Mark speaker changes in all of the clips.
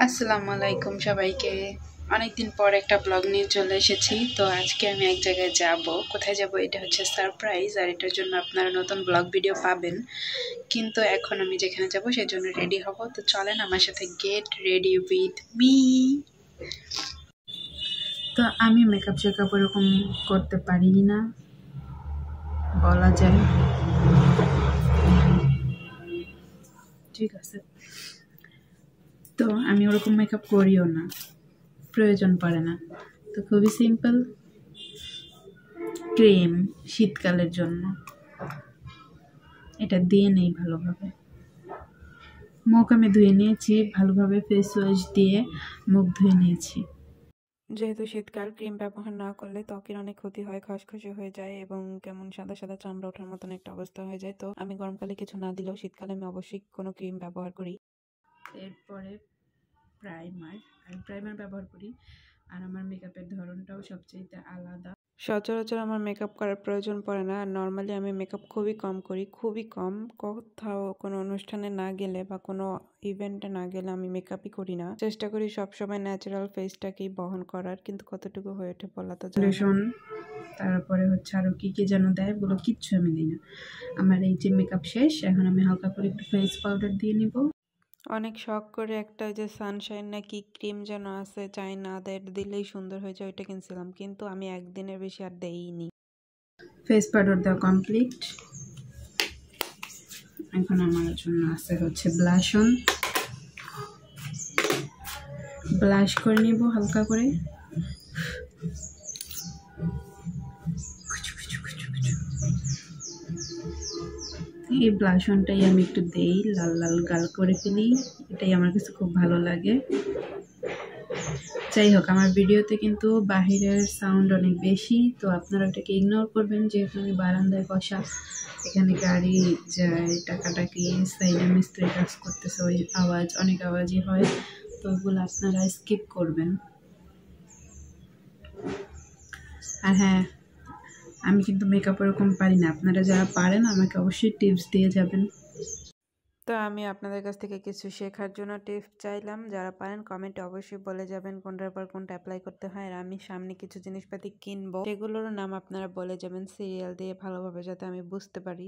Speaker 1: আসসালামু আলাইকুম সবাইকে। অনেকদিন পর একটা ব্লগ নিয়ে চলে এসেছি। তো আজকে আমি এক জায়গায় যাব। কোথায় যাব এটা হচ্ছে সারপ্রাইজ, আর এটার জন্য আপনারা নতুন ব্লগ ভিডিও পাবেন। কিন্তু এখন আমি যেখানে যাব সেই জন্য রেডি হব। তো চলেন আমার সাথে, গেট রেডি উইথ মি। তো আমি মেকআপ শেকআপ এরকম করতে পারি না বলা যায়, ঠিক আছে। তো আমি ওরকম মেকআপ করিও না, প্রয়োজন পড়ে না। তো খুবই সিম্পল ক্রিম শীতকালের জন্য, এটা দিয়ে নেই ভালোভাবে। মুখ আমি ধুয়ে নিয়েছি ভালোভাবে, ফেস ওয়াশ দিয়ে মুখ ধুয়ে নিয়েছি।
Speaker 2: যেহেতু শীতকাল, ক্রিম ব্যবহার না করলে ত্বকের অনেক ক্ষতি হয়, খসখসে হয়ে যায় এবং কেমন সাদা সাদা চামড়া ওঠার মতন একটা অবস্থা হয়ে যায়। তো আমি গরমকালে কিছু না দিলেও শীতকালে আমি অবশ্যই কোনো ক্রিম ব্যবহার করি।
Speaker 1: এরপরে প্রাইমার ব্যবহার করি। আর আমার মেকআপের ধরনটাও সবচেয়ে আলাদা।
Speaker 2: সচরাচর আমার মেকআপ করার প্রয়োজন পড়ে না। আর নর্মালি আমি মেকআপ খুবই কম করি, খুবই কম। কোথাও কোনো অনুষ্ঠানে না গেলে বা কোনো ইভেন্টে না গেলে আমি মেকআপই করি না। চেষ্টা করি সবসময় ন্যাচারাল ফেসটাকেই বহন করার, কিন্তু কতটুকু হয়ে ওঠে বলা তো যায় না।
Speaker 1: তারপরে হচ্ছে আরো কি কি যেন দেয়, বলো কিচ্ছু আমি দিই না। আমার এই যে মেকআপ শেষ, এখন আমি হালকা করে একটু ফেস পাউডার দিয়ে নিব।
Speaker 2: অনেক শখ করে একটা যে সানশাইন না কি ক্রিম যেন আছে চায়না, দিলেই সুন্দর হয়ে যায়, ওইটা কিনছিলাম, কিন্তু আমি একদিনের বেশি আর দেইনি।
Speaker 1: ফেস পাউডার দেওয়া কমপ্লিট। এখন আমার জন্য আছে হচ্ছে ব্লাশ করে নিব হালকা করে। এই ব্লাশনটাই আমি একটু দেই, লাল লাল গাল করে ফেলি, এটাই আমার কাছে খুব ভালো লাগে। যাই হোক, আমার ভিডিওতে কিন্তু বাহিরের সাউন্ড অনেক বেশি, তো আপনারা এটাকে ইগনোর করবেন। যেহেতু আমি বারান্দায় বসা, এখানে গাড়ি যায়, টাকাটাকি, সাইডে মিস্ত্রি কাজ করতেছে, ওই আওয়াজ, অনেক আওয়াজই হয়। তো ওগুলো আপনারা স্কিপ করবেন। আর হ্যাঁ, আমি কিন্তু মেকআপ এরকম পারি না। আপনারা যারা পারেন আমাকে অবশ্যই টিপস দিয়ে যাবেন।
Speaker 2: তো আমি আপনাদের কাছ থেকে কিছু শেখার জন্য টিপস চাইলাম। যারা পারেন কমেন্টে অবশ্যই বলে যাবেন কোনটার পর কোনটা অ্যাপ্লাই করতে হয়। আর আমি সামনে কিছু জিনিসপাতি কিনবো, সেগুলোর নাম আপনারা বলে যাবেন সিরিয়াল দিয়ে ভালোভাবে, যাতে আমি বুঝতে পারি।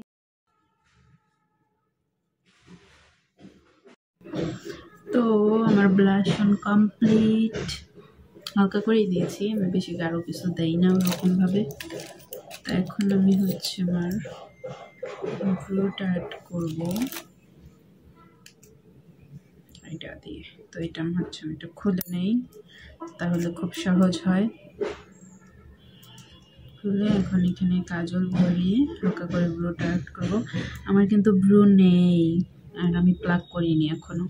Speaker 1: তো আমার ব্লাশন কমপ্লিট, হালকা করেই দিয়েছি, আমি বেশি গাঢ় কিছু দেই না ওরকমভাবে। তো এখন আমি হচ্ছে আমার ফ্লুটা অ্যাড করবো এটা দিয়ে। তো এটা হচ্ছে আমি এটা খুলে নেই, তাহলে খুব সহজ হয়। খুলে এখন এখানে কাজল ভরিয়ে হালকা করে ব্রুটা অ্যাড করবো। আমার কিন্তু ব্রু নেই, আর আমি প্লাগ করিনি এখনো।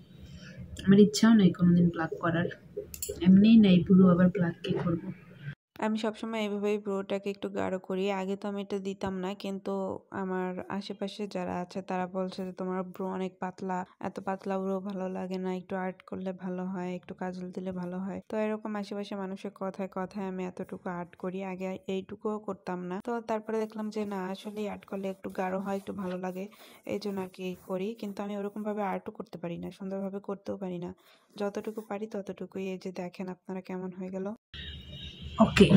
Speaker 1: আমার ইচ্ছাও নেই কোনোদিন প্লাগ করার, এমনিই নেই ব্রু, আবার প্লাগ কি করবো।
Speaker 2: আমি সবসময় এভাবেই ব্রোটাকে একটু গাঢ় করি। আগে তো আমি এটা দিতাম না, কিন্তু আমার আশেপাশে যারা আছে তারা বলছে যে তোমার ব্রো অনেক পাতলা, এত পাতলা ব্রো ভালো লাগে না, একটু আর্ট করলে ভালো হয়, একটু কাজল দিলে ভালো হয়। তো এরকম আশেপাশে মানুষের কথায় কথায় আমি এতটুকু আর্ট করি। আগে এইটুকুও করতাম না, তো তারপরে দেখলাম যে না, আসলে আর্ট করলে একটু গাঢ় হয়, একটু ভালো লাগে, এই জন্য আর কি করি। কিন্তু আমি ওরকম ভাবে আর্টও করতে পারি না, সুন্দরভাবে করতেও পারি না। যতটুকু পারি ততটুকুই। এই যে দেখেন আপনারা কেমন হয়ে গেল।
Speaker 1: ওকে,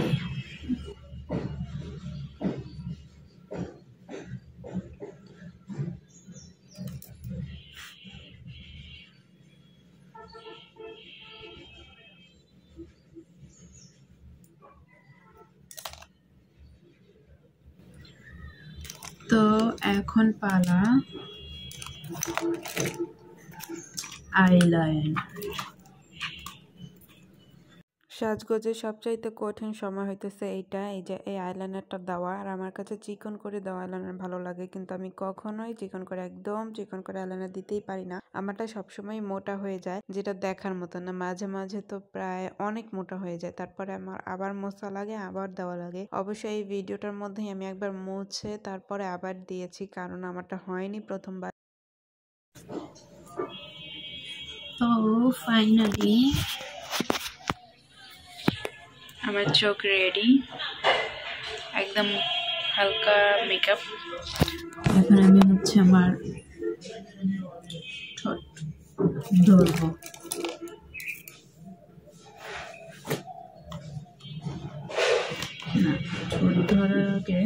Speaker 1: তো এখন পালা আইলাইনার।
Speaker 2: সাজগোজের সবচাইতে কঠিন সময় হইতেছে এইটা, এই যে এই আইলাইনারটা দেওয়া। আর আমার কাছে চিকন করে দেওয়া আইলাইনার ভালো লাগে, কিন্তু আমি কখনোই চিকন করে, একদম চিকন করে আইলাইনার দিতেই পারি না। আমারটা সবসময় মোটা হয়ে যায়, যেটা দেখার মতো না। মাঝে মাঝে তো প্রায় অনেক মোটা হয়ে যায়, তারপরে আমার আবার মোছা লাগে, আবার দেওয়া লাগে। অবশ্যই এই ভিডিওটার মধ্যেই আমি একবার মুছে তারপরে আবার দিয়েছি, কারণ আমারটা হয়নি প্রথমবার।
Speaker 1: তো ফাইনালি আমার চোখ রেডি, একদম হালকা মেকআপ। এখন আমি হচ্ছে আমার ঠোঁট ধরবো। ধরার আগে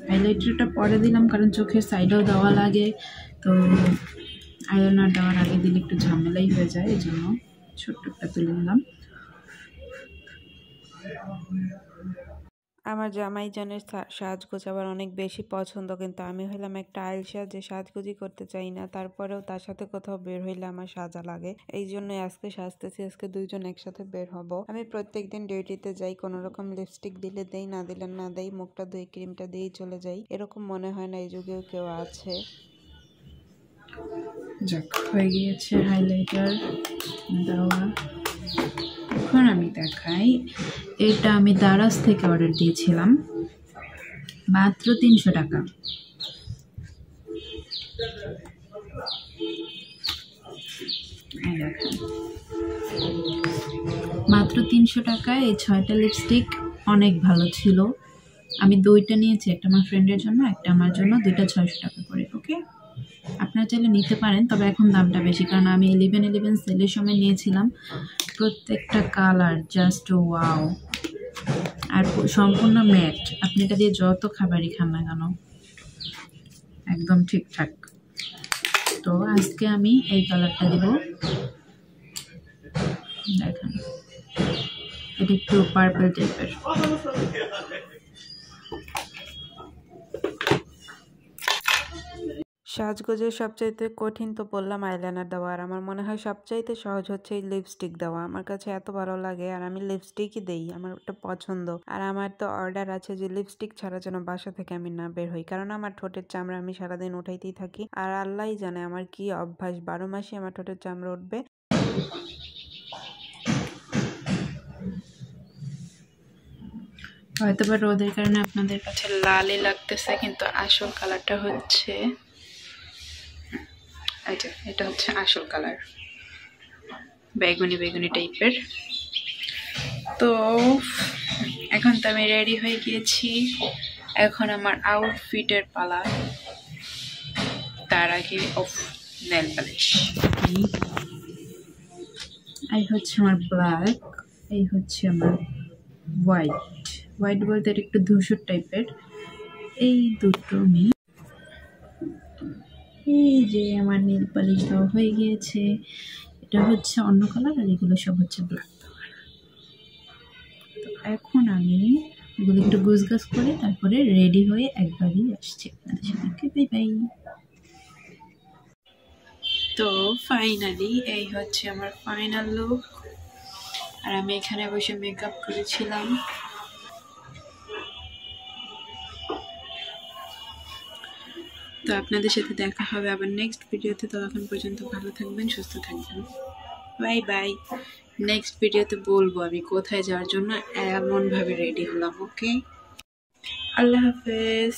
Speaker 1: হাইলাইটারটা পরে দিলাম, কারণ চোখের সাইডেও দেওয়া লাগে, তো আইলাইনার দেওয়ার আগে দিলে একটু ঝামেলাই হয়ে যায়, এই জন্য ছোট্ট একটা তুলে নিলাম।
Speaker 2: আমার জামাইজানের সাজগোজ আবার অনেক বেশি পছন্দ, কিন্তু আমি হইলাম একটা আইলসা যে সাজগোজি করতে চাই না, তারপরেও তার সাথে কোথাও বের হইলে আমার সাজা লাগে, এই জন্যই আজকে সাজতেছি। আজকে দুইজন একসাথে বের হব। আমি প্রত্যেকদিন ডিউটিতে যাই, কোনো রকম লিপস্টিক দিলে দেই, না দিলে না দেই, মুখটা ধুয়ে ক্রিমটা দিয়েই চলে যাই। এরকম মনে হয় না এই যুগেও কেউ আছে।
Speaker 1: যাক, হয়ে গিয়েছে হাইলাইটার দেওয়া। এখন আমি দেখাই, এটা আমি দারাজ থেকে অর্ডার দিয়েছিলাম, মাত্র 300 টাকা। মাত্র 300 টাকায় এই 6টা লিপস্টিক অনেক ভালো ছিল। আমি 2টা নিয়েছি, একটা আমার ফ্রেন্ডের জন্য, একটা আমার জন্য, 2টা 600 টাকা করে। ওকে, আপনারা চাইলে নিতে পারেন, তবে এখন দামটা বেশি, কারণ আমি 11/11 সেলের সময় নিয়েছিলাম। প্রত্যেকটা কালার জাস্ট ওয়াও, আর সম্পূর্ণ ম্যাট। আপনি এটা দিয়ে যত খাবারই খান না কেন একদম ঠিকঠাক। তো আজকে আমি এই কালারটা দিব, দেখেন এটা একটু পার্পল টাইপের।
Speaker 2: সাজগোজের সবচাইতে কঠিন তো বললাম আইলাইনার দেওয়া, আর আমার মনে হয় সবচাইতে সহজ হচ্ছে এই লিপস্টিক দেওয়া। আমার কাছে এত ভালো লাগে, আর আমি লিপস্টিকই দেই, আমার একটা পছন্দ। আর আমার তো অর্ডার আছে যে লিপস্টিক ছাড়া যেন বাসা থেকে আমি না বের হই, কারণ আমার ঠোঁটের চামড়া আমি সারাদিন উঠাইতেই থাকি, আর আল্লাহই জানে আমার কি অভ্যাস, 12 মাসই আমার ঠোঁটের চামড়া উঠবে।
Speaker 1: হয়তো বা রোদের কারণে আপনাদের কাছে লালই লাগতেছে, কিন্তু আসল কালারটা হচ্ছে এটা হচ্ছে আসল কালার, বেগুনি বেগুনি টাইপের। তো এখন তো আমি রেডি হয়ে গিয়েছি, এখন আমার আউটফিটের পালা। তার আগে নেল পালিশ। এই হচ্ছে আমার ব্ল্যাক, এই হচ্ছে আমার হোয়াইট বলতে এটা একটু ধূসর টাইপের। এই দুটো আমি, এই যে আমার নেল পালিশ দেওয়া হয়ে গিয়েছে, এটা হচ্ছে অন্য কালার, আর এগুলো সব হচ্ছে ব্ল্যাক কালার। তো এখন আমি এগুলো একটু গুছগাছ করে তারপরে রেডি হয়ে একবারই আসছি আপনাদের সাথে। Bye bye. তো ফাইনালি এই হচ্ছে আমার ফাইনাল লুক, আর আমি এখানে বসে মেকআপ করেছিলাম। তো আপনাদের সাথে দেখা হবে আবার নেক্সট ভিডিওতে। তো এখন পর্যন্ত ভালো থাকবেন, সুস্থ থাকবেন, বাই বাই। নেক্সট ভিডিওতে বলবো আমি কোথায় যাওয়ার জন্য এমনভাবে রেডি হলাম। ওকে, আল্লাহ হাফেজ।